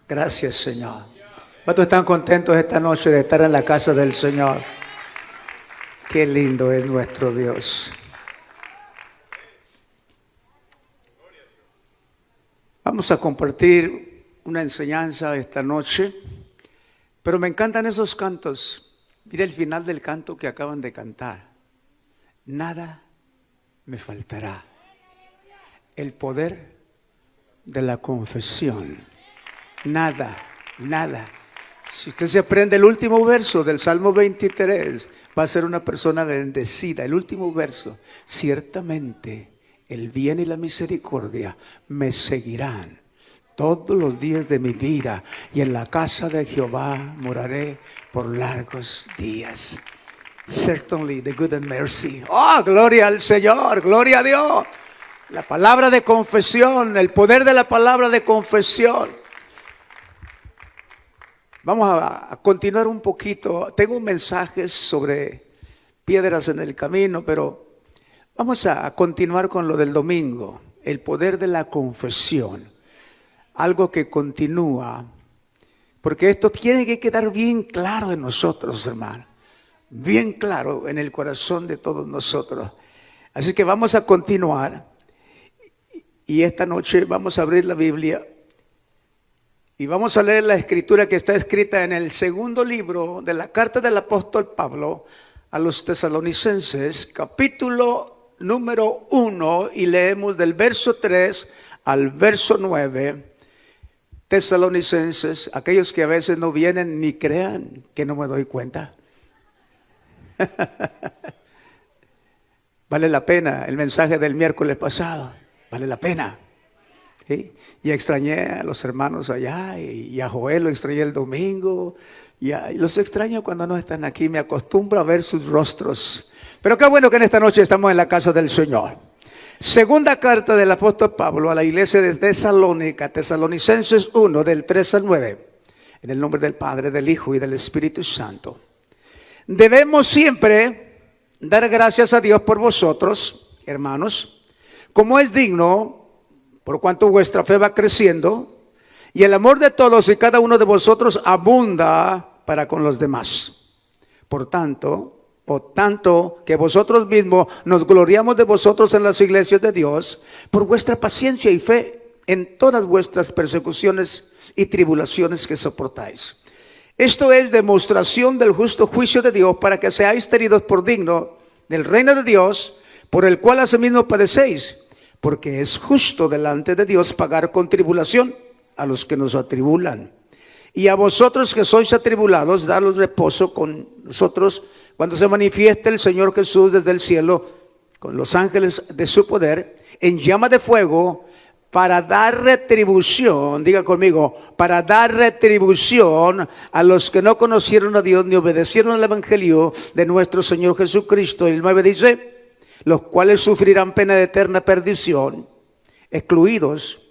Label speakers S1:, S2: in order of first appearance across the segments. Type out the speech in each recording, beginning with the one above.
S1: Gracias, Señor. ¿Cuántos están contentos esta noche de estar en la casa del Señor? Qué lindo es nuestro Dios. Vamos a compartir una enseñanza esta noche, pero me encantan esos cantos. Mira el final del canto que acaban de cantar. Nada me faltará. El poder de la confesión. Nada, nada. Si usted se aprende el último verso del Salmo 23, va a ser una persona bendecida. El último verso. Ciertamente el bien y la misericordia me seguirán todos los días de mi vida, y en la casa de Jehová moraré por largos días. Certainly the good and mercy. Oh, gloria al Señor, gloria a Dios. La palabra de confesión, el poder de la palabra de confesión. Vamos a continuar un poquito. Tengo mensajes sobre piedras en el camino, pero vamos a continuar con lo del domingo. El poder de la confesión. Algo que continúa. Porque esto tiene que quedar bien claro en nosotros, hermano. Bien claro en el corazón de todos nosotros. Así que vamos a continuar. Y esta noche vamos a abrir la Biblia. Y vamos a leer la escritura que está escrita en el segundo libro de la carta del apóstol Pablo a los tesalonicenses, capítulo número 1, y leemos del verso 3 al verso 9. Tesalonicenses, aquellos que a veces no vienen ni crean que no me doy cuenta. Vale la pena el mensaje del miércoles pasado, vale la pena. ¿Sí? Y extrañé a los hermanos allá, y a Joel lo extrañé el domingo, y los extraño cuando no están aquí, me acostumbro a ver sus rostros. Pero qué bueno que en esta noche estamos en la casa del Señor. Segunda carta del apóstol Pablo a la iglesia de Tesalónica, Tesalonicenses 1, del 3 al 9. En el nombre del Padre, del Hijo y del Espíritu Santo. Debemos siempre dar gracias a Dios por vosotros, hermanos, como es digno, por cuanto vuestra fe va creciendo, y el amor de todos y cada uno de vosotros abunda para con los demás. Por tanto que vosotros mismos nos gloriamos de vosotros en las iglesias de Dios, por vuestra paciencia y fe en todas vuestras persecuciones y tribulaciones que soportáis. Esto es demostración del justo juicio de Dios, para que seáis tenidos por digno del reino de Dios, por el cual asimismo padecéis, porque es justo delante de Dios pagar con tribulación a los que nos atribulan. Y a vosotros que sois atribulados, daros reposo con nosotros cuando se manifieste el Señor Jesús desde el cielo con los ángeles de su poder en llama de fuego, para dar retribución, diga conmigo, para dar retribución a los que no conocieron a Dios ni obedecieron al evangelio de nuestro Señor Jesucristo. El 9 dice: los cuales sufrirán pena de eterna perdición, excluidos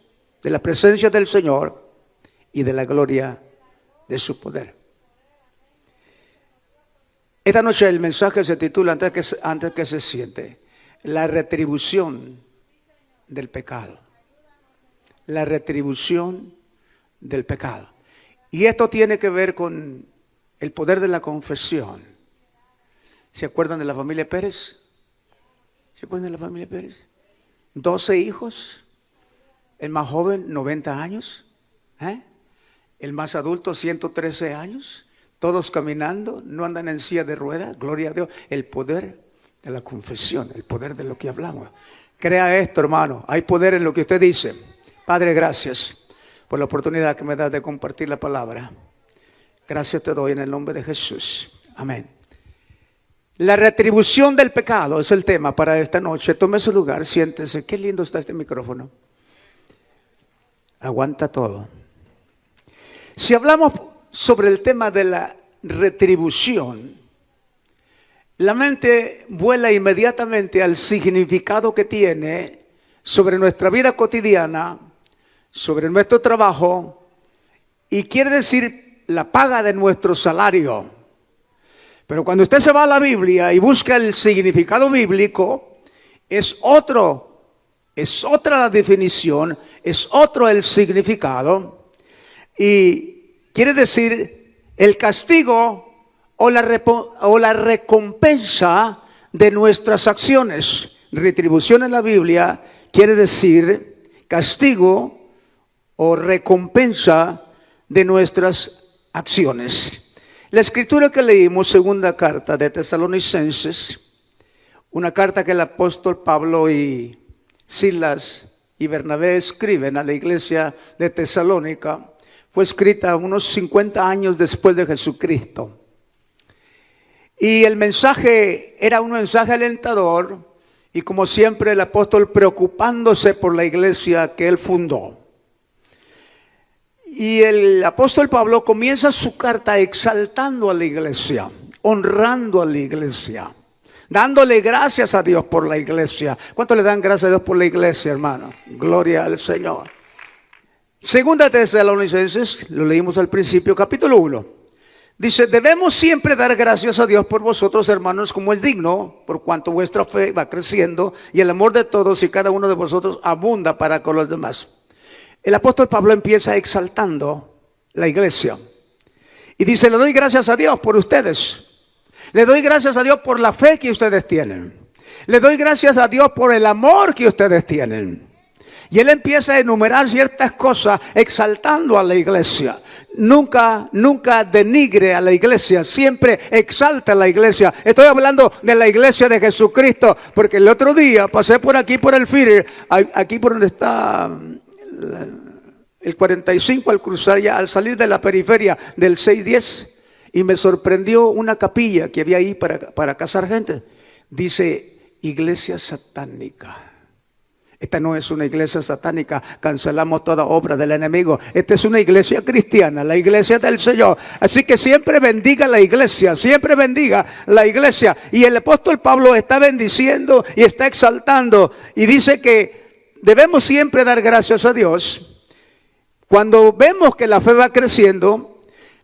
S1: de la presencia del Señor y de la gloria de su poder. Esta noche el mensaje se titula, antes que se siente, la retribución del pecado. La retribución del pecado. Y esto tiene que ver con el poder de la confesión. ¿Se acuerdan de la familia Pérez? ¿Se acuerdan de la familia Pérez? 12 hijos. El más joven, 90 años. El más adulto, 113 años. Todos caminando, no andan en silla de ruedas. Gloria a Dios. El poder de la confesión, el poder de lo que hablamos. Crea esto, hermano. Hay poder en lo que usted dice. Padre, gracias por la oportunidad que me das de compartir la palabra. Gracias te doy en el nombre de Jesús. Amén. La retribución del pecado es el tema para esta noche. Tome su lugar, siéntese. Qué lindo está este micrófono. Aguanta todo. Si hablamos sobre el tema de la retribución, la mente vuela inmediatamente al significado que tiene sobre nuestra vida cotidiana, sobre nuestro trabajo, y quiere decir la paga de nuestro salario. Pero cuando usted se va a la Biblia y busca el significado bíblico, es otro Es otra la definición, es otro el significado. Y quiere decir el castigo o la recompensa de nuestras acciones. Retribución en la Biblia quiere decir castigo o recompensa de nuestras acciones. La escritura que leímos, segunda carta de Tesalonicenses, una carta que el apóstol Pablo y Silas y Bernabé escriben a la iglesia de Tesalónica, fue escrita unos 50 años después de Jesucristo. Y el mensaje era un mensaje alentador, y como siempre el apóstol preocupándose por la iglesia que él fundó. Y el apóstol Pablo comienza su carta exaltando a la iglesia, honrando a la iglesia, dándole gracias a Dios por la iglesia. ¿Cuánto le dan gracias a Dios por la iglesia, hermano? Gloria al Señor. Segunda Tesalonicenses, lo leímos al principio, capítulo 1. Dice, debemos siempre dar gracias a Dios por vosotros, hermanos, como es digno, por cuanto vuestra fe va creciendo y el amor de todos y cada uno de vosotros abunda para con los demás. El apóstol Pablo empieza exaltando la iglesia y dice, le doy gracias a Dios por ustedes. Le doy gracias a Dios por la fe que ustedes tienen. Le doy gracias a Dios por el amor que ustedes tienen. Y él empieza a enumerar ciertas cosas exaltando a la iglesia. Nunca denigre a la iglesia, siempre exalta a la iglesia. Estoy hablando de la iglesia de Jesucristo, porque el otro día pasé por aquí, por el Führer, aquí por donde está el 45 al cruzar ya, al salir de la periferia del 610, y me sorprendió una capilla que había ahí para casar gente. Dice, iglesia satánica. Esta no es una iglesia satánica, cancelamos toda obra del enemigo. Esta es una iglesia cristiana, la iglesia del Señor. Así que siempre bendiga la iglesia, siempre bendiga la iglesia. Y el apóstol Pablo está bendiciendo y está exaltando. Y dice que debemos siempre dar gracias a Dios. Cuando vemos que la fe va creciendo,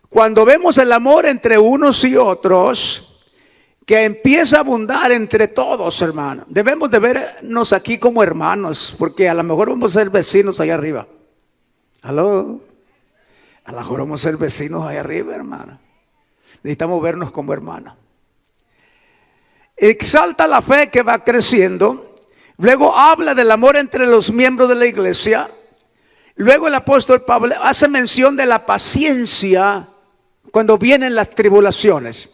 S1: cuando vemos el amor entre unos y otros, que empieza a abundar entre todos, hermanos. Debemos de vernos aquí como hermanos, porque a lo mejor vamos a ser vecinos allá arriba. ¿Aló? A lo mejor vamos a ser vecinos allá arriba, hermano. Necesitamos vernos como hermanos. Exalta la fe que va creciendo. Luego habla del amor entre los miembros de la iglesia. Luego el apóstol Pablo hace mención de la paciencia cuando vienen las tribulaciones.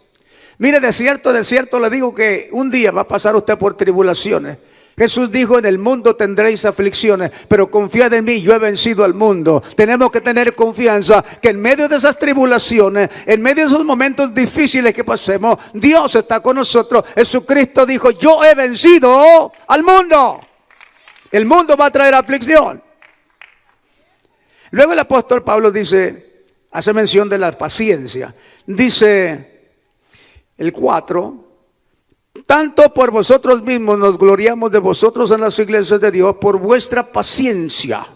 S1: Mire, de cierto le digo que un día va a pasar usted por tribulaciones. Jesús dijo, en el mundo tendréis aflicciones, pero confiad en mí, yo he vencido al mundo. Tenemos que tener confianza que en medio de esas tribulaciones, en medio de esos momentos difíciles que pasemos, Dios está con nosotros. Jesucristo dijo, yo he vencido al mundo. El mundo va a traer aflicción. Luego el apóstol Pablo dice, hace mención de la paciencia. Dice el 4, tanto por vosotros mismos nos gloriamos de vosotros en las iglesias de Dios por vuestra paciencia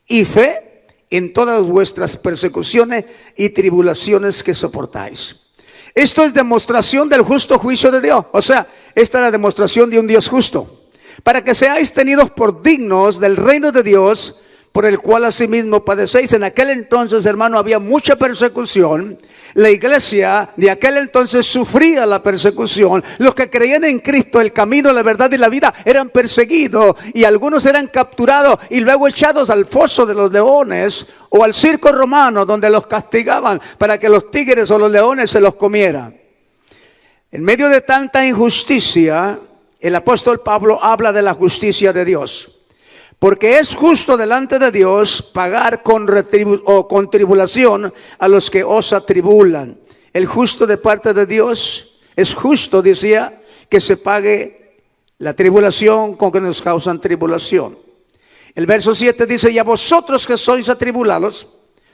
S1: y fe en todas vuestras persecuciones y tribulaciones que soportáis. Esto es demostración del justo juicio de Dios. O sea, esta es la demostración de un Dios justo. Para que seáis tenidos por dignos del reino de Dios, por el cual asimismo padecéis. En aquel entonces, hermano, había mucha persecución. La iglesia de aquel entonces sufría la persecución. Los que creían en Cristo, el camino, la verdad y la vida, eran perseguidos. Y algunos eran capturados y luego echados al foso de los leones o al circo romano, donde los castigaban para que los tigres o los leones se los comieran. En medio de tanta injusticia, el apóstol Pablo habla de la justicia de Dios. Porque es justo delante de Dios pagar con tribulación a los que os atribulan. El justo de parte de Dios es justo, decía, que se pague la tribulación con que nos causan tribulación. El verso 7 dice, y a vosotros que sois atribulados,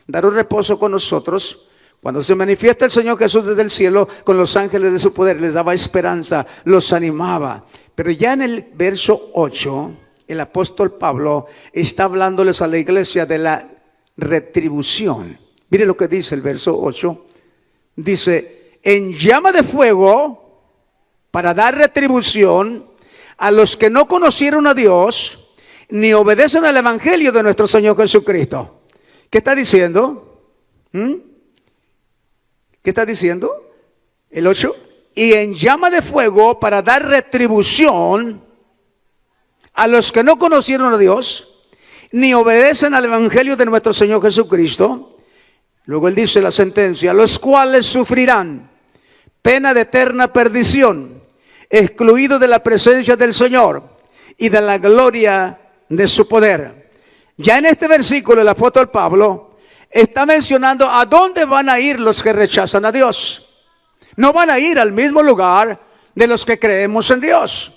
S1: daros reposo con nosotros, cuando se manifiesta el Señor Jesús desde el cielo con los ángeles de su poder. Les daba esperanza, los animaba. Pero ya en el verso 8... el apóstol Pablo está hablándoles a la iglesia de la retribución. Mire lo que dice el verso 8. Dice, en llama de fuego para dar retribución a los que no conocieron a Dios ni obedecen al Evangelio de nuestro Señor Jesucristo. ¿Qué está diciendo? ¿Qué está diciendo? El 8. Y en llama de fuego para dar retribución a los que no conocieron a Dios, ni obedecen al Evangelio de nuestro Señor Jesucristo. Luego él dice la sentencia: los cuales sufrirán pena de eterna perdición, excluidos de la presencia del Señor y de la gloria de su poder. Ya en este versículo el apóstol Pablo está mencionando a dónde van a ir los que rechazan a Dios. No van a ir al mismo lugar de los que creemos en Dios.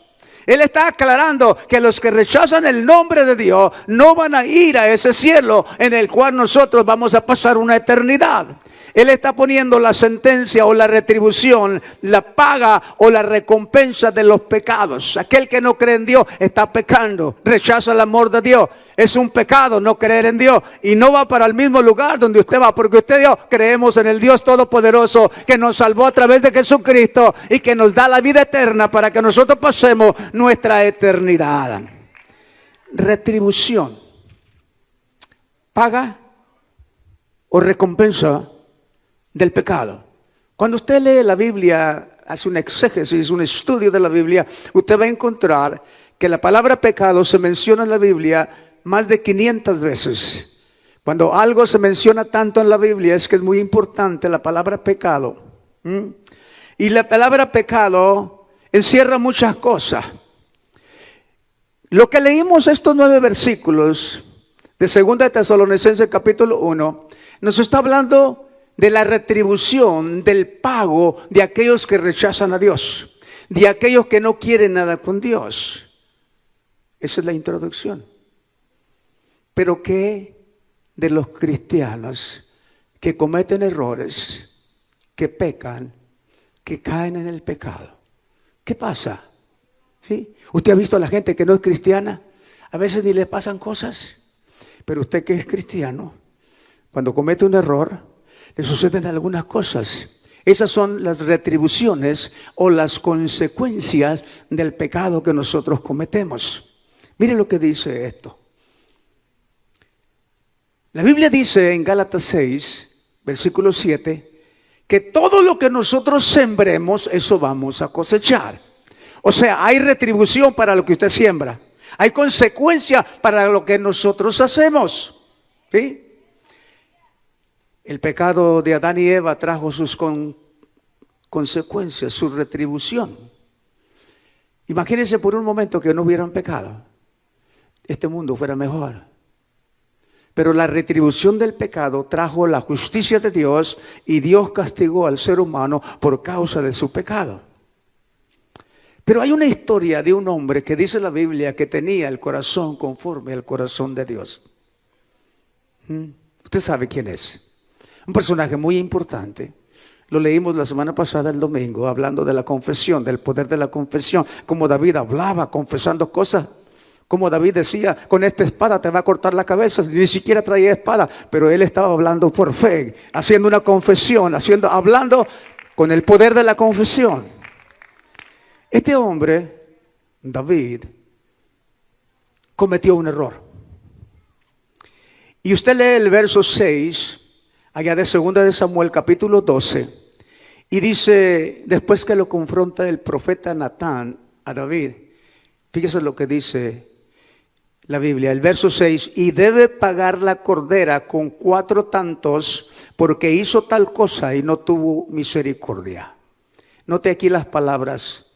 S1: Él está aclarando que los que rechazan el nombre de Dios no van a ir a ese cielo en el cual nosotros vamos a pasar una eternidad. Él está poniendo la sentencia o la retribución, la paga o la recompensa de los pecados. Aquel que no cree en Dios está pecando, rechaza el amor de Dios. Es un pecado no creer en Dios y no va para el mismo lugar donde usted va, porque usted y yo creemos en el Dios Todopoderoso que nos salvó a través de Jesucristo y que nos da la vida eterna para que nosotros pasemos nuestra eternidad. Retribución, paga o recompensa del pecado. Cuando usted lee la Biblia, hace un exégesis, un estudio de la Biblia, usted va a encontrar que la palabra pecado se menciona en la Biblia más de 500 veces. Cuando algo se menciona tanto en la Biblia es que es muy importante la palabra pecado. Y la palabra pecado encierra muchas cosas. Lo que leímos estos 9 versículos de 2 de Tesalonicenses capítulo 1 nos está hablando de la retribución, del pago de aquellos que rechazan a Dios, de aquellos que no quieren nada con Dios. Esa es la introducción. Pero ¿qué de los cristianos que cometen errores, que pecan, que caen en el pecado? ¿Qué pasa? ¿Sí? ¿Usted ha visto a la gente que no es cristiana? A veces ni le pasan cosas, pero usted que es cristiano, cuando comete un error, le suceden algunas cosas. Esas son las retribuciones o las consecuencias del pecado que nosotros cometemos. Mire lo que dice esto. La Biblia dice en Gálatas 6, versículo 7, que todo lo que nosotros sembremos, eso vamos a cosechar. O sea, hay retribución para lo que usted siembra. Hay consecuencia para lo que nosotros hacemos. ¿Sí? El pecado de Adán y Eva trajo sus consecuencias, su retribución. Imagínense por un momento que no hubieran pecado. Este mundo fuera mejor. Pero la retribución del pecado trajo la justicia de Dios y Dios castigó al ser humano por causa de su pecado. Pero hay una historia de un hombre que dice la Biblia que tenía el corazón conforme al corazón de Dios. Usted sabe quién es. Un personaje muy importante. Lo leímos la semana pasada, el domingo, hablando de la confesión, del poder de la confesión. Como David hablaba, confesando cosas. Como David decía, con esta espada te va a cortar la cabeza. Ni siquiera traía espada, pero él estaba hablando por fe, haciendo una confesión, hablando con el poder de la confesión. Este hombre, David, cometió un error. Y usted lee el verso 6, allá de 2 de Samuel capítulo 12, y dice, después que lo confronta el profeta Natán a David, fíjese lo que dice la Biblia, el verso 6, y debe pagar la cordera con 4 tantos porque hizo tal cosa y no tuvo misericordia. Note aquí las palabras,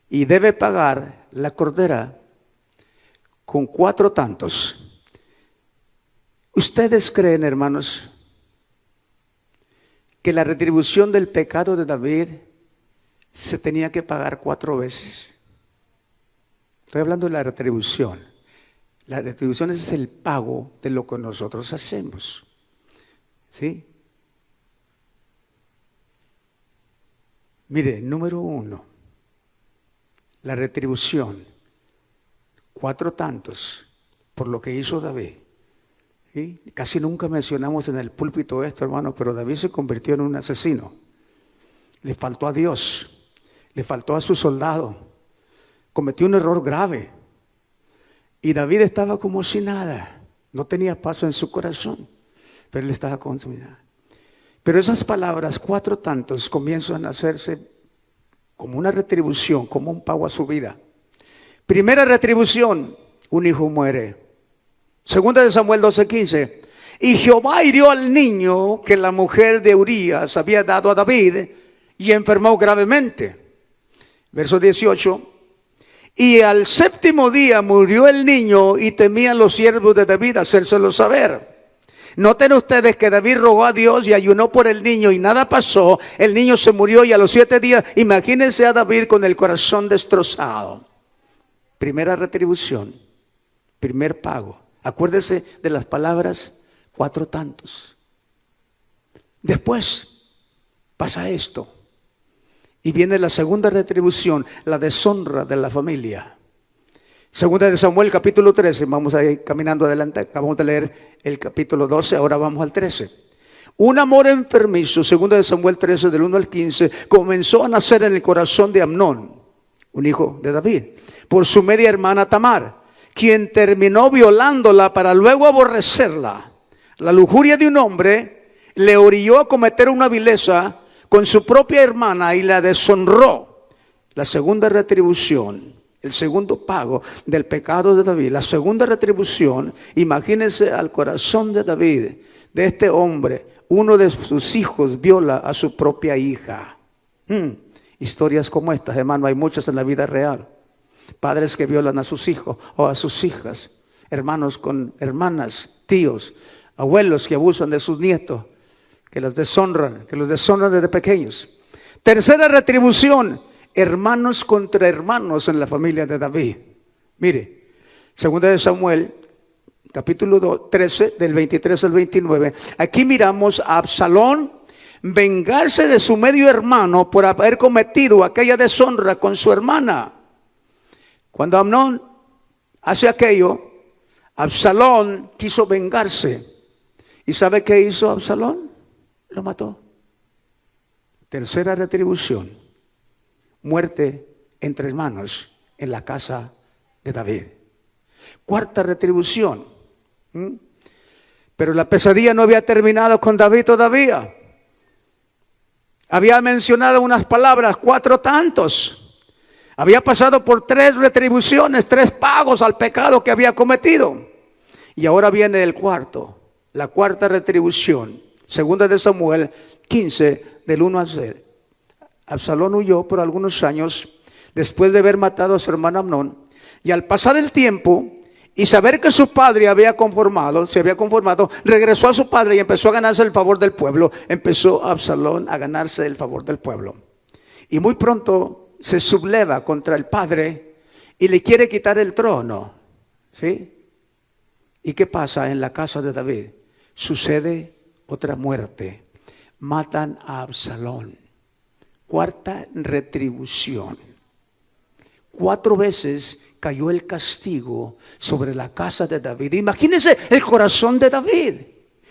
S1: y debe pagar la cordera con 4 tantos. ¿Ustedes creen, hermanos, que la retribución del pecado de David se tenía que pagar 4 veces? Estoy hablando de la retribución. La retribución es el pago de lo que nosotros hacemos. ¿Sí? Mire, número 1, la retribución, 4 tantos por lo que hizo David. ¿Sí? Casi nunca mencionamos en el púlpito esto, hermano, pero David se convirtió en un asesino. Le faltó a Dios, le faltó a su soldado, cometió un error grave. Y David estaba como si nada. No tenía paso en su corazón, pero él estaba como si nada. Pero esas palabras, 4 tantos, comienzan a hacerse como una retribución, como un pago a su vida. Primera retribución, un hijo muere. Segunda de Samuel 12:15. Y Jehová hirió al niño que la mujer de Urías había dado a David y enfermó gravemente. Verso 18. Y al 7º día murió el niño y temían los siervos de David hacérselo saber. Noten ustedes que David rogó a Dios y ayunó por el niño y nada pasó. El niño se murió y a los 7 días, imagínense a David con el corazón destrozado. Primera retribución, primer pago. Acuérdese de las palabras 4 tantos. Después pasa esto. Y viene la segunda retribución, la deshonra de la familia. Segunda de Samuel capítulo 13, vamos a ir caminando adelante, acabamos de leer el capítulo 12, ahora vamos al 13. Un amor enfermizo, segunda de Samuel 13, del 1 al 15, comenzó a nacer en el corazón de Amnón, un hijo de David, por su media hermana Tamar, quien terminó violándola para luego aborrecerla. La lujuria de un hombre le orilló a cometer una vileza con su propia hermana y la deshonró. La segunda retribución, el segundo pago del pecado de David, la segunda retribución, imagínense al corazón de David, de este hombre, uno de sus hijos viola a su propia hija. Historias como estas, hermano, hay muchas en la vida real. Padres que violan a sus hijos o a sus hijas, hermanos con hermanas, tíos, abuelos que abusan de sus nietos, que los deshonran desde pequeños. Tercera retribución, hermanos contra hermanos en la familia de David. Mire, segunda de Samuel, capítulo 13, del 23 al 29. Aquí miramos a Absalón vengarse de su medio hermano por haber cometido aquella deshonra con su hermana. Cuando Amnón hace aquello, Absalón quiso vengarse. ¿Y sabe qué hizo Absalón? Lo mató. Tercera retribución, muerte entre hermanos en la casa de David. Cuarta retribución, pero la pesadilla no había terminado con David todavía. Había mencionado unas palabras, 4 tantos. Había pasado por 3 retribuciones, 3 pagos al pecado que había cometido. Y ahora viene el cuarto, la cuarta retribución. Segunda de Samuel 15, del 1 al 6. Absalón huyó por algunos años después de haber matado a su hermano Amnón. Y al pasar el tiempo y saber que su padre se había conformado, regresó a su padre y empezó a ganarse el favor del pueblo. Empezó Absalón a ganarse el favor del pueblo. Y muy pronto se subleva contra el padre y le quiere quitar el trono. ¿Sí? ¿Y qué pasa en la casa de David? Sucede otra muerte. Matan a Absalón. Cuarta retribución. 4 veces cayó el castigo sobre la casa de David. Imagínense el corazón de David.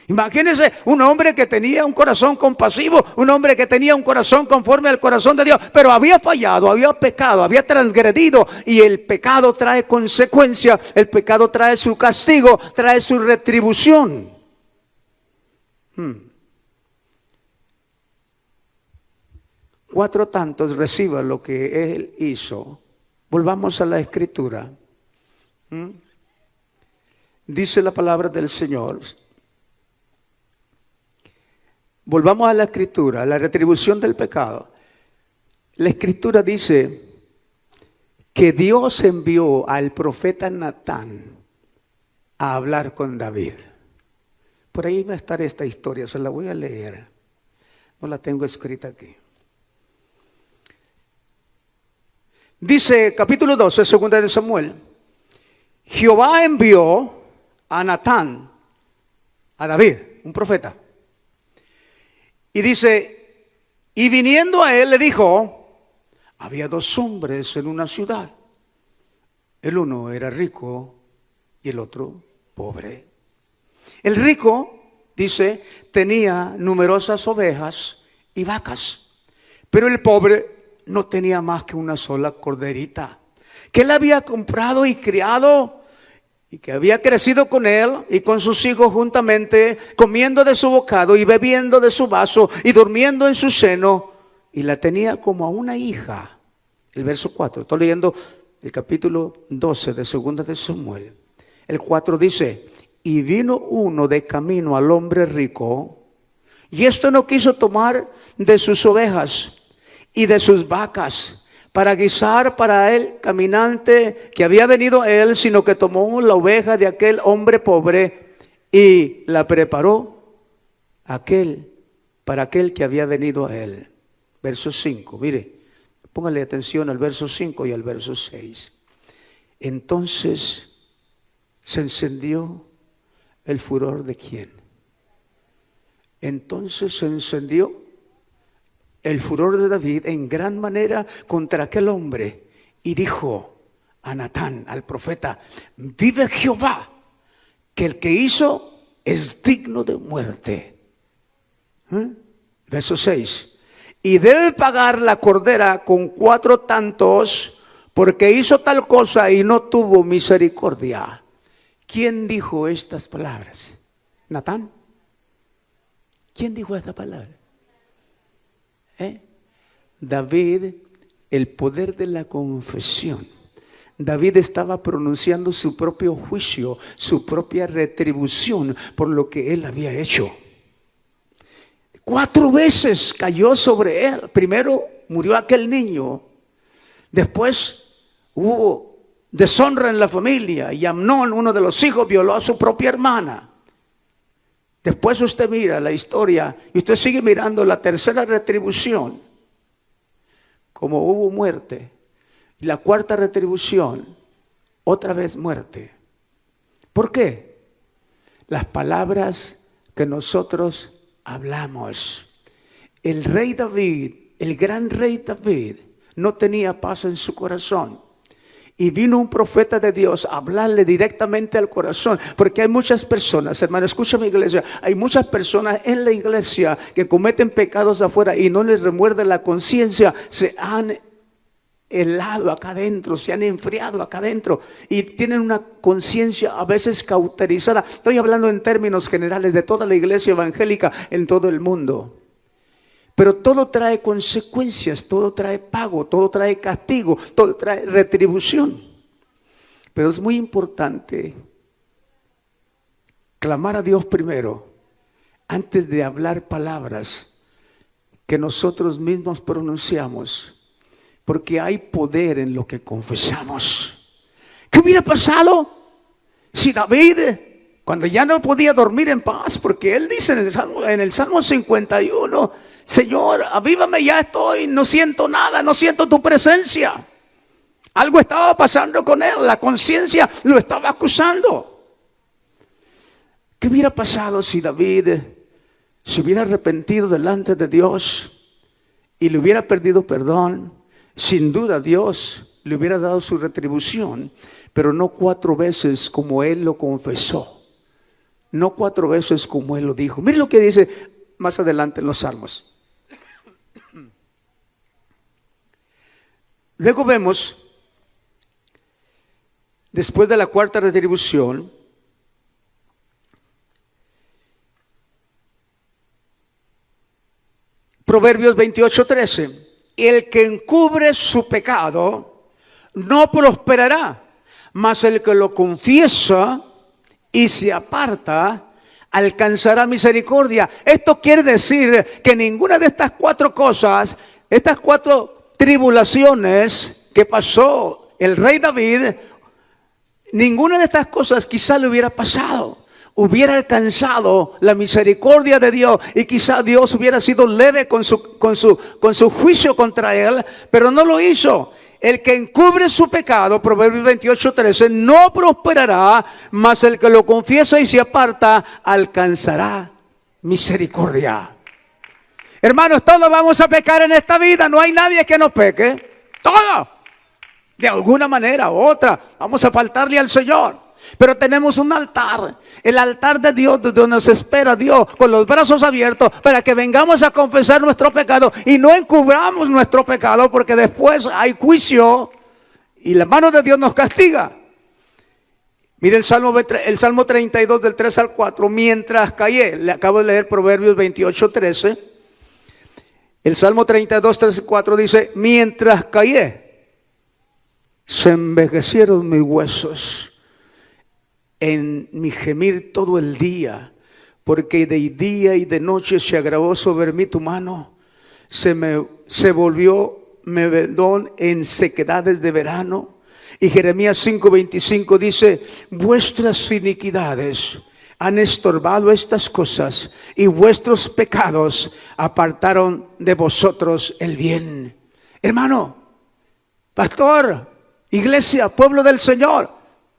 S1: Imagínense un hombre que tenía un corazón compasivo, un hombre que tenía un corazón conforme al corazón de Dios, pero había fallado, había pecado, había transgredido, y el pecado trae consecuencia, el pecado trae su castigo, trae su retribución. 4 tantos reciba lo que él hizo. Volvamos a la escritura. Dice la palabra del Señor. Volvamos a la escritura, la retribución del pecado. La escritura dice que Dios envió al profeta Natán a hablar con David. Por ahí va a estar esta historia, se la voy a leer. No la tengo escrita aquí. Dice capítulo 12, segunda de Samuel. Jehová envió a Natán, a David, un profeta. Y dice, y viniendo a él le dijo, había 2 hombres en una ciudad. El uno era rico y el otro pobre. El rico, dice, tenía numerosas ovejas y vacas, pero el pobre no tenía más que una sola corderita, que él había comprado y criado, y que había crecido con él y con sus hijos juntamente, comiendo de su bocado y bebiendo de su vaso y durmiendo en su seno, y la tenía como a una hija. El verso 4, estoy leyendo el capítulo 12 de 2 de Samuel. El 4 dice: y vino uno de camino al hombre rico, y esto no quiso tomar de sus ovejas y de sus vacas para guisar para él caminante que había venido a él, sino que tomó la oveja de aquel hombre pobre y la preparó para aquel que había venido a él. Verso 5, mire, póngale atención al verso 5 y al verso 6. Entonces se encendió el furor de ¿quién? Entonces se encendió el furor de David en gran manera contra aquel hombre, y dijo a Natán, al profeta: vive Jehová, que el que hizo es digno de muerte. Verso 6. Y debe pagar la cordera con 4 tantos, porque hizo tal cosa y no tuvo misericordia. ¿Quién dijo estas palabras? ¿Natán? ¿Quién dijo esta palabra? David, el poder de la confesión. David estaba pronunciando su propio juicio, su propia retribución por lo que él había hecho. 4 veces cayó sobre él. Primero murió aquel niño. Después hubo deshonra en la familia y Amnón, uno de los hijos, violó a su propia hermana. Después usted mira la historia y usted sigue mirando la tercera retribución, como hubo muerte. Y la 4ª retribución, otra vez muerte. ¿Por qué? Las palabras que nosotros hablamos. El rey David, el gran rey David, no tenía paz en su corazón. Y vino un profeta de Dios a hablarle directamente al corazón. Porque hay muchas personas, hermano, escúchame iglesia, hay muchas personas en la iglesia que cometen pecados afuera y no les remuerde la conciencia. Se han helado acá adentro, se han enfriado acá adentro y tienen una conciencia a veces cauterizada. Estoy hablando en términos generales de toda la iglesia evangélica en todo el mundo. Pero todo trae consecuencias, todo trae pago, todo trae castigo, todo trae retribución. Pero es muy importante clamar a Dios primero, antes de hablar palabras que nosotros mismos pronunciamos, porque hay poder en lo que confesamos. ¿Qué hubiera pasado si David, cuando ya no podía dormir en paz, porque él dice en el Salmo 51, Señor, avívame, ya estoy, no siento nada, no siento tu presencia? Algo estaba pasando con él, la conciencia lo estaba acusando. ¿Qué hubiera pasado si David se hubiera arrepentido delante de Dios y le hubiera pedido perdón? Sin duda Dios le hubiera dado su retribución, pero no 4 veces como él lo confesó. No 4 veces como él lo dijo. Mire lo que dice más adelante en los Salmos. Luego vemos, después de la 4ª retribución, Proverbios 28:13. El que encubre su pecado no prosperará, mas el que lo confiesa y se aparta alcanzará misericordia. Esto quiere decir que ninguna de estas 4 cosas, estas 4 tribulaciones que pasó el rey David, ninguna de estas cosas quizá le hubiera pasado. Hubiera alcanzado la misericordia de Dios y quizá Dios hubiera sido leve con su juicio contra él, pero no lo hizo. El que encubre su pecado, Proverbios 28:13, no prosperará, mas el que lo confiesa y se aparta alcanzará misericordia. Hermanos, todos vamos a pecar en esta vida, no hay nadie que no peque. Todos, de alguna manera u otra, vamos a faltarle al Señor. Pero tenemos un altar, el altar de Dios, donde nos espera Dios con los brazos abiertos para que vengamos a confesar nuestro pecado y no encubramos nuestro pecado, porque después hay juicio y la mano de Dios nos castiga. Mire el Salmo 32 del 3 al 4. Mientras callé, le acabo de leer Proverbios 28, 13. El Salmo 32, 3 y 4 dice: mientras callé, se envejecieron mis huesos en mi gemir todo el día, porque de día y de noche se agravó sobre mí tu mano. Se volvió mi vendón en sequedades de verano. Y Jeremías 5:25 dice: vuestras iniquidades han estorbado estas cosas, y vuestros pecados apartaron de vosotros el bien. Hermano, pastor, iglesia, pueblo del Señor,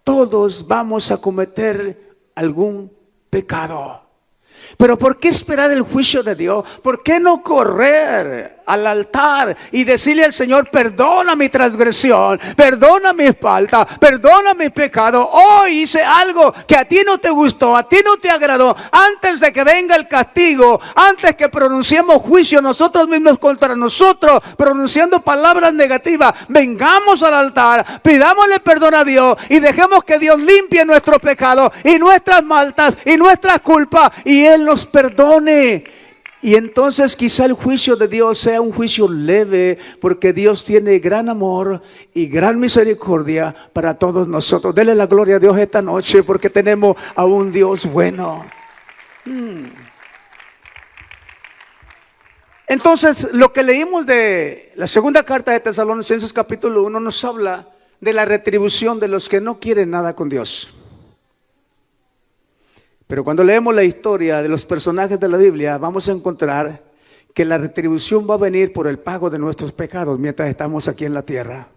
S1: todos vamos a cometer algún pecado. Pero ¿por qué esperar el juicio de Dios? ¿Por qué no correr al altar y decirle al Señor: perdona mi transgresión, perdona mi falta, perdona mi pecado? Hoy hice algo que a ti no te gustó, a ti no te agradó. Antes de que venga el castigo, antes que pronunciemos juicio nosotros mismos contra nosotros, pronunciando palabras negativas, vengamos al altar, pidámosle perdón a Dios y dejemos que Dios limpie nuestros pecados y nuestras faltas y nuestras culpas, y Él nos perdone. Y entonces quizá el juicio de Dios sea un juicio leve, porque Dios tiene gran amor y gran misericordia para todos nosotros. Dele la gloria a Dios esta noche, porque tenemos a un Dios bueno. Entonces, lo que leímos de la segunda carta de Tesalonicenses capítulo 1 nos habla de la retribución de los que no quieren nada con Dios. Pero cuando leemos la historia de los personajes de la Biblia, vamos a encontrar que la retribución va a venir por el pago de nuestros pecados mientras estamos aquí en la tierra.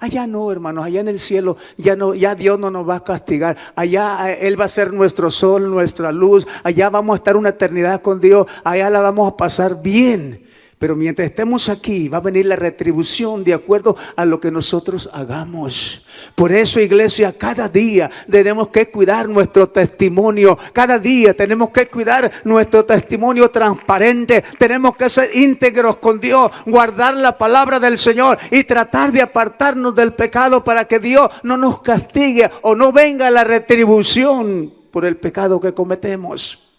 S1: Allá no, hermanos, allá en el cielo ya Dios no nos va a castigar. Allá Él va a ser nuestro sol, nuestra luz. Allá vamos a estar una eternidad con Dios. Allá la vamos a pasar bien. Pero mientras estemos aquí, va a venir la retribución de acuerdo a lo que nosotros hagamos. Por eso, iglesia, cada día tenemos que cuidar nuestro testimonio. Cada día tenemos que cuidar nuestro testimonio transparente. Tenemos que ser íntegros con Dios, guardar la palabra del Señor y tratar de apartarnos del pecado para que Dios no nos castigue o no venga la retribución por el pecado que cometemos.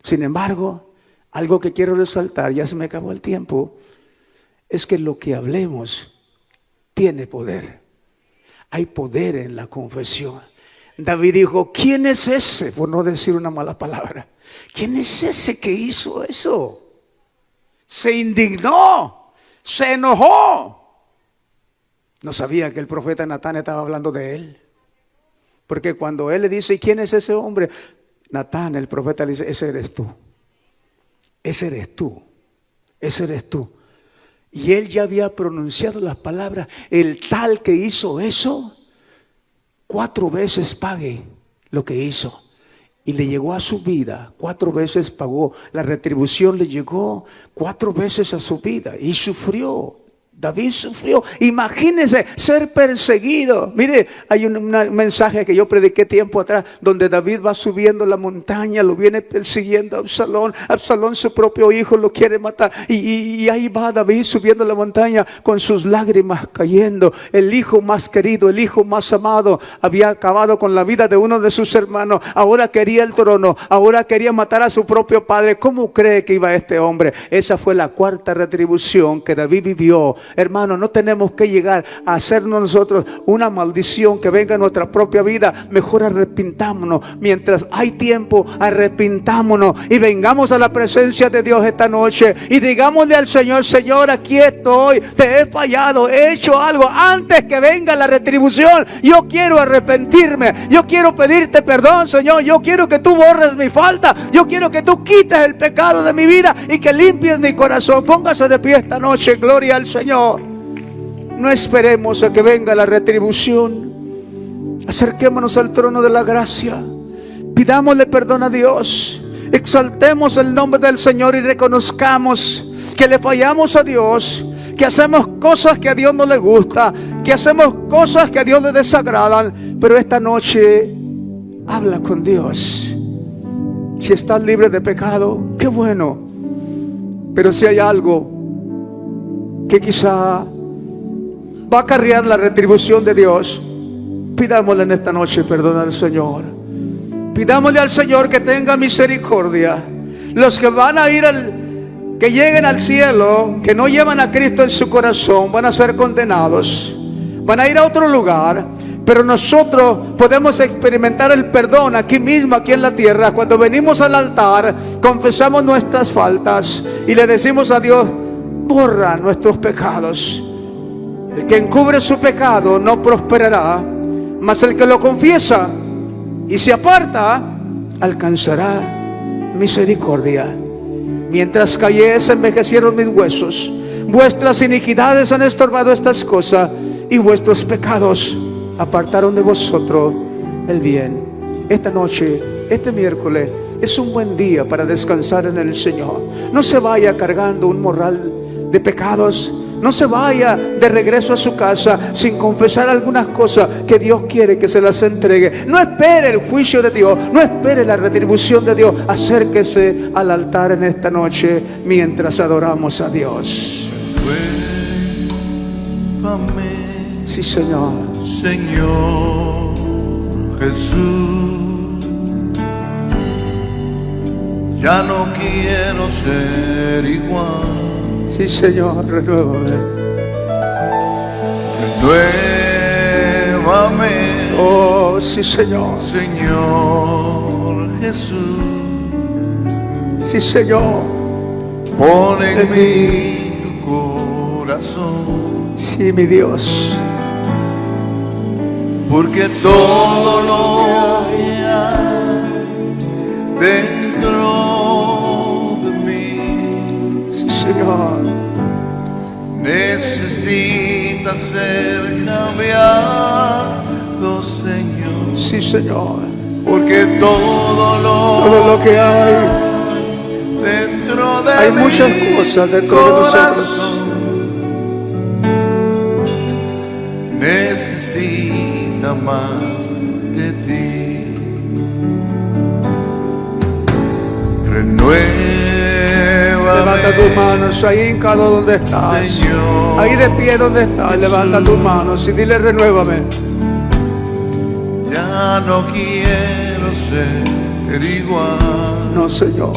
S1: Sin embargo, algo que quiero resaltar, ya se me acabó el tiempo, es que lo que hablemos tiene poder. Hay poder en la confesión. David dijo: ¿quién es ese? Por no decir una mala palabra. ¿Quién es ese que hizo eso? Se indignó, se enojó. No sabía que el profeta Natán estaba hablando de él. Porque cuando él le dice: ¿quién es ese hombre? Natán, el profeta, le dice: ese eres tú. Ese eres tú, ese eres tú. Y él ya había pronunciado las palabras: el tal que hizo eso, 4 veces pague lo que hizo. Y le llegó a su vida, 4 veces pagó. La retribución le llegó 4 veces a su vida y sufrió. David sufrió. Imagínense ser perseguido. Mire, hay un mensaje que yo prediqué tiempo atrás, donde David va subiendo la montaña, lo viene persiguiendo a Absalón. Absalón, su propio hijo, lo quiere matar. Y ahí va David subiendo la montaña con sus lágrimas cayendo. El hijo más querido, el hijo más amado, había acabado con la vida de uno de sus hermanos. Ahora quería el trono, ahora quería matar a su propio padre. ¿Cómo cree que iba este hombre? Esa fue la 4ª retribución que David vivió. Hermano, no tenemos que llegar a hacernos nosotros una maldición que venga a nuestra propia vida. Mejor arrepintámonos. Mientras hay tiempo, arrepintámonos y vengamos a la presencia de Dios esta noche y digámosle al Señor: Señor, aquí estoy, te he fallado, he hecho algo. Antes que venga la retribución, yo quiero arrepentirme, yo quiero pedirte perdón, Señor. Yo quiero que tú borres mi falta, yo quiero que tú quites el pecado de mi vida y que limpies mi corazón. Póngase de pie esta noche, gloria al Señor. No esperemos a que venga la retribución. Acerquémonos al trono de la gracia. Pidámosle perdón a Dios. Exaltemos el nombre del Señor y reconozcamos que le fallamos a Dios, que hacemos cosas que a Dios no le gusta, que hacemos cosas que a Dios le desagradan. Pero esta noche habla con Dios. Si estás libre de pecado, qué bueno. Pero si hay algo que quizá va a acarrear la retribución de Dios, Pidámosle en esta noche perdón al Señor. Pidámosle al Señor que tenga misericordia. Los que van a ir que lleguen al cielo, que no llevan a Cristo en su corazón, van a ser condenados. Van a ir a otro lugar. Pero nosotros podemos experimentar el perdón aquí mismo, aquí en la tierra. Cuando venimos al altar, confesamos nuestras faltas y le decimos a Dios: borra nuestros pecados. El que encubre su pecado no prosperará, mas el que lo confiesa y se aparta alcanzará misericordia. Mientras callé, se envejecieron mis huesos. Vuestras iniquidades han estorbado estas cosas, y vuestros pecados apartaron de vosotros el bien. Esta noche, este miércoles, es un buen día para descansar en el Señor. No se vaya cargando un morral de pecados. No se vaya de regreso a su casa sin confesar algunas cosas que Dios quiere que se las entregue. No espere el juicio de Dios, no espere la retribución de Dios. Acérquese al altar en esta noche mientras adoramos a Dios. Sí, Señor.
S2: Señor Jesús, ya no quiero ser igual.
S1: Sí, Señor, renuévame.
S2: Renuévame.
S1: Oh, sí, Señor.
S2: Señor Jesús.
S1: Sí, Señor.
S2: Pon en mí tu corazón.
S1: Sí, mi Dios.
S2: Porque todo lo que hay dentro de mí,
S1: sí, Señor,
S2: necesita ser cambiado, Señor.
S1: Sí, Señor.
S2: Porque
S1: todo lo que hay
S2: dentro de
S1: hay
S2: mí,
S1: muchas cosas dentro de nosotros.
S2: Necesita más de ti. Renuévame.
S1: Levanta tus manos ahí hincado donde estás,
S2: Señor,
S1: ahí de pie donde estás. Levanta tus manos y dile: renuévame.
S2: ya no quiero ser igual.
S1: No, Señor.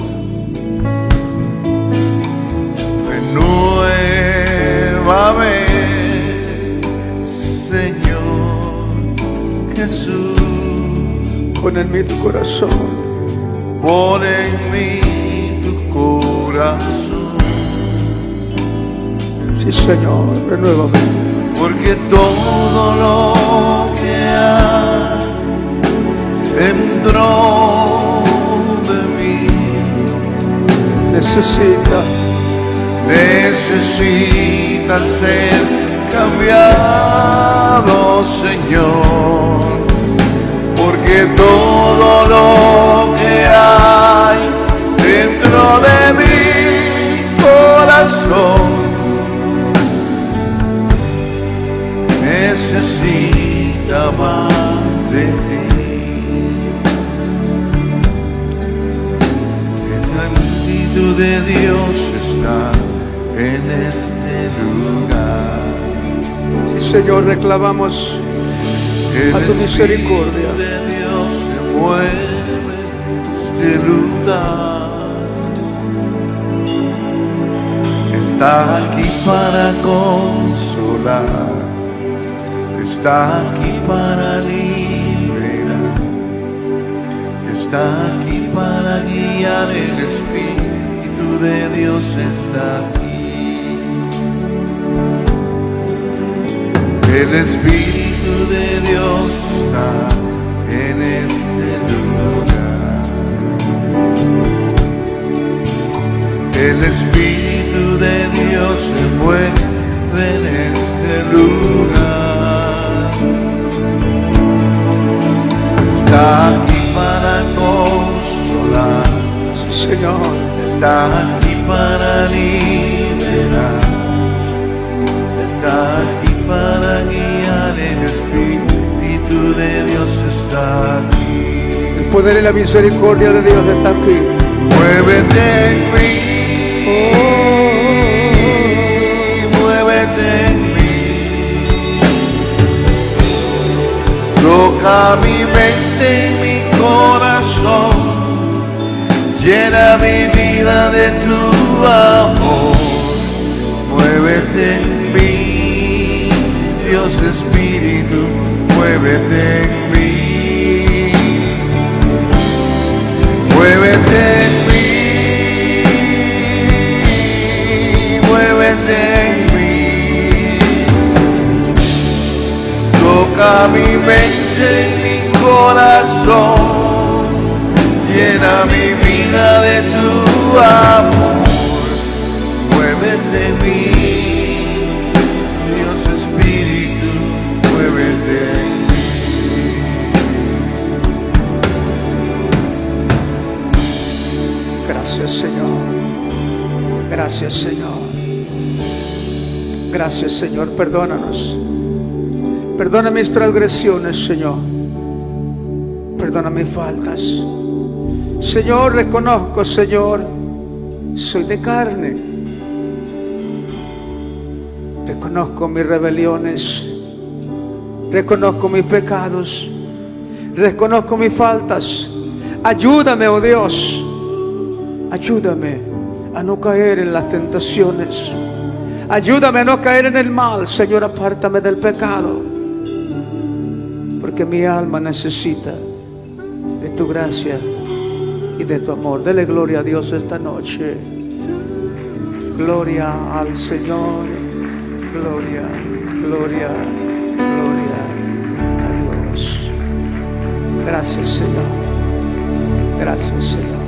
S2: Renuévame, Señor Jesús.
S1: Pon en mí tu corazón.
S2: Pon en mí tu corazón.
S1: Sí, Señor, renuévame.
S2: Porque todo lo que hay dentro de mí
S1: necesita
S2: ser cambiado, Señor. Porque todo lo que hay dentro de mi corazón necesita más de ti. La multitud de Dios está en este lugar.
S1: Sí, Señor, reclamamos a tu misericordia.
S2: El Espíritu de Dios se mueve en este lugar. Está aquí para consolar, está aquí para liberar, está aquí para guiar. El Espíritu de Dios está aquí. El Espíritu de Dios está en este lugar. El Espíritu de Dios se mueve en este lugar. Está aquí para consolar,
S1: Sí, Señor.
S2: está aquí para liberar, está aquí para guiar. El Espíritu de Dios está aquí.
S1: El poder y la misericordia de Dios está aquí.
S2: Muévete en mí, muévete en mí. Toca mi mente y mi corazón, llena mi vida de tu amor. Muévete en mí, Dios Espíritu, muévete en mí. Muévete en mí, muévete en mí. Toca mi mente y mi corazón, llena mi vida de tu amor. Muévete en mí, Dios Espíritu, muévete en mí.
S1: Gracias, Señor. Gracias, Señor. Gracias, Señor. Perdónanos. Perdona mis transgresiones, Señor. Perdona mis faltas. Señor, reconozco, Señor, soy de carne. Reconozco mis rebeliones. Reconozco mis pecados. Reconozco mis faltas. Ayúdame, oh Dios. Ayúdame a no caer en las tentaciones. Ayúdame a no caer en el mal. Señor, apártame del pecado, porque mi alma necesita de tu gracia y de tu amor. Dele gloria a Dios esta noche. Gloria al Señor. Gloria, gloria, gloria a Dios. Gracias, Señor. Gracias, Señor.